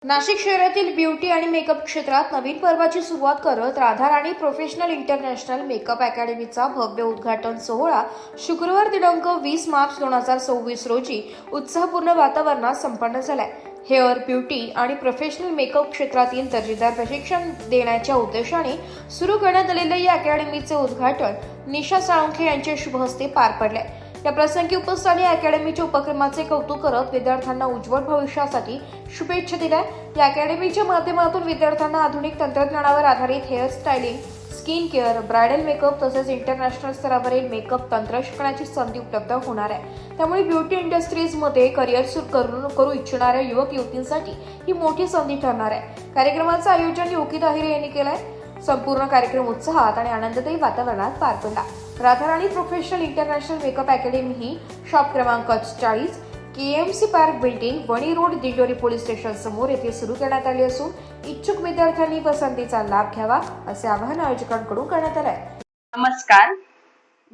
नाशिक शहरातील ब्युटी आणि मेकअप क्षेत्रात नवीन पर्वाची सुरुवात करत राधाराणी प्रोफेशनल इंटरनॅशनल मेकअप अकॅडमीचा भव्य उद्घाटन सोहळा शुक्रवार दिनांक 20 मार्च 2026 रोजी उत्साहपूर्ण वातावरणात संपन्न झालाय. हेअर, ब्युटी आणि प्रोफेशनल मेकअप क्षेत्रातील दर्जेदार प्रशिक्षण देण्याच्या उद्देशाने सुरू करण्यात आलेल्या या अकॅडमीचे उद्घाटन निशा साळुंखे यांच्या शुभ हस्ते पार पडले. या प्रसंगी उपस्थितांनी अकॅडमीच्या उपक्रमाचे कौतुक करत विद्यार्थ्यांना उज्ज्वल भविष्यासाठी शुभेच्छा दिल्या. या अकॅडमीच्या माध्यमातून विद्यार्थ्यांना आधुनिक तंत्रज्ञानावर आधारित hair styling, skin care, bridal makeup तसेच इंटरनॅशनल स्तरावरील मेकअप तंत्र शिकण्याची संधी उपलब्ध होणार आहे. त्यामुळे ब्युटी इंडस्ट्रीजमध्ये करिअर सुरू करू इच्छिणाऱ्या युवक युवतींसाठी ही मोठी संधी ठरणार आहे. कार्यक्रमाचं आयोजन योगिता अहिरे यांनी केलं आहे. संपूर्ण कार्यक्रम उत्साहात आणि आनंददायी वातावरणात पार पडला. Radharani professional international makeup academy ही शॉप क्रमांक 40 KMC park building, Wani road, Dindori police station समोर येथे सुरू करण्यात आली असून इच्छुक विद्यार्थ्यांनी पसंतीचा लाभ घ्यावा असे आवाहन आयोजकांकडून करण्यात आले आहे. नमस्कार,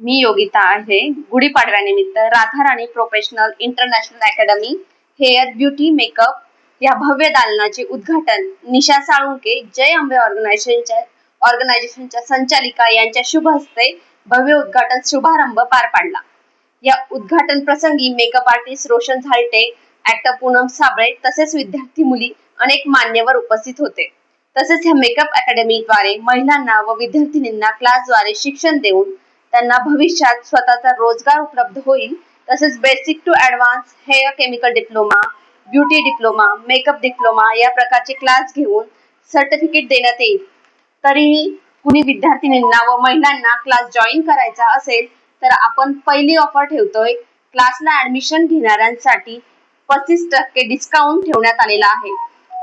मी योगिता आहे. गुढीपाडव्यानिमित्त Radharani professional international academy hair, beauty, makeup या भव्य दालनाचे उद्घाटन निशा साळुंखे जय अंबे ऑर्गनायझेशनच्या संचालिका यांच्या शुभ हस्ते भव्य उद्घाटन शुभारंभ पार पाडला. या उद्घाटन प्रसंगी makeup artist Roshan झालटे, actor Poonam Sable तसेच विद्यार्थी मुली अनेक मान्यवर उपस्थित होते. तसेच या मेकअप अकॅडमीद्वारे महिलांना व विद्यार्थिनींना क्लासद्वारे शिक्षण देऊन त्यांना भविष्यात स्वतःचा रोजगार उपलब्ध होईल. तसेच basic to advance hair chemical diploma, beauty diploma, makeup diploma या प्रकारचे क्लास घेऊन सर्टिफिकेट देण्यात येईल. तरीही कुणी विद्यार्थिनींना व महिलांना क्लास जॉईन करायचा असेल तर आपण पहिली ऑफर ठेवतोय. क्लासला ऍडमिशन घेणाऱ्यांसाठी 35% डिस्काउंट ठेवण्यात आलेला आहे.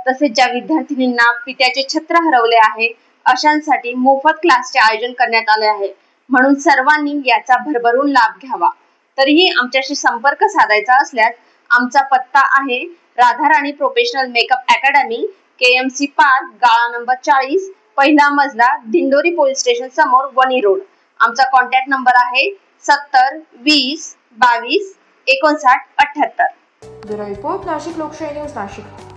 तसेच ज्या विद्यार्थिनींना पित्याचे छत्र हरवले आहे अशांसाठी मोफत क्लासचे आयोजन करण्यात आले आहे. म्हणून सर्वांनी याचा भरभरून लाभ घ्यावा. तरीही आमच्याशी संपर्क साधायचा असल्यास आमचा पत्ता आहे Radharani professional makeup academy, KMC park, गाळा नंबर 40, पहिला मजला, दिंडोरी पोलीस स्टेशन समोर, वणी रोड. आमचा कॉन्टॅक्ट नंबर आहे 70 20 22 59 78. ब्युरो रिपोर्ट, नाशिक लोकशाही न्यूज, नाशिक.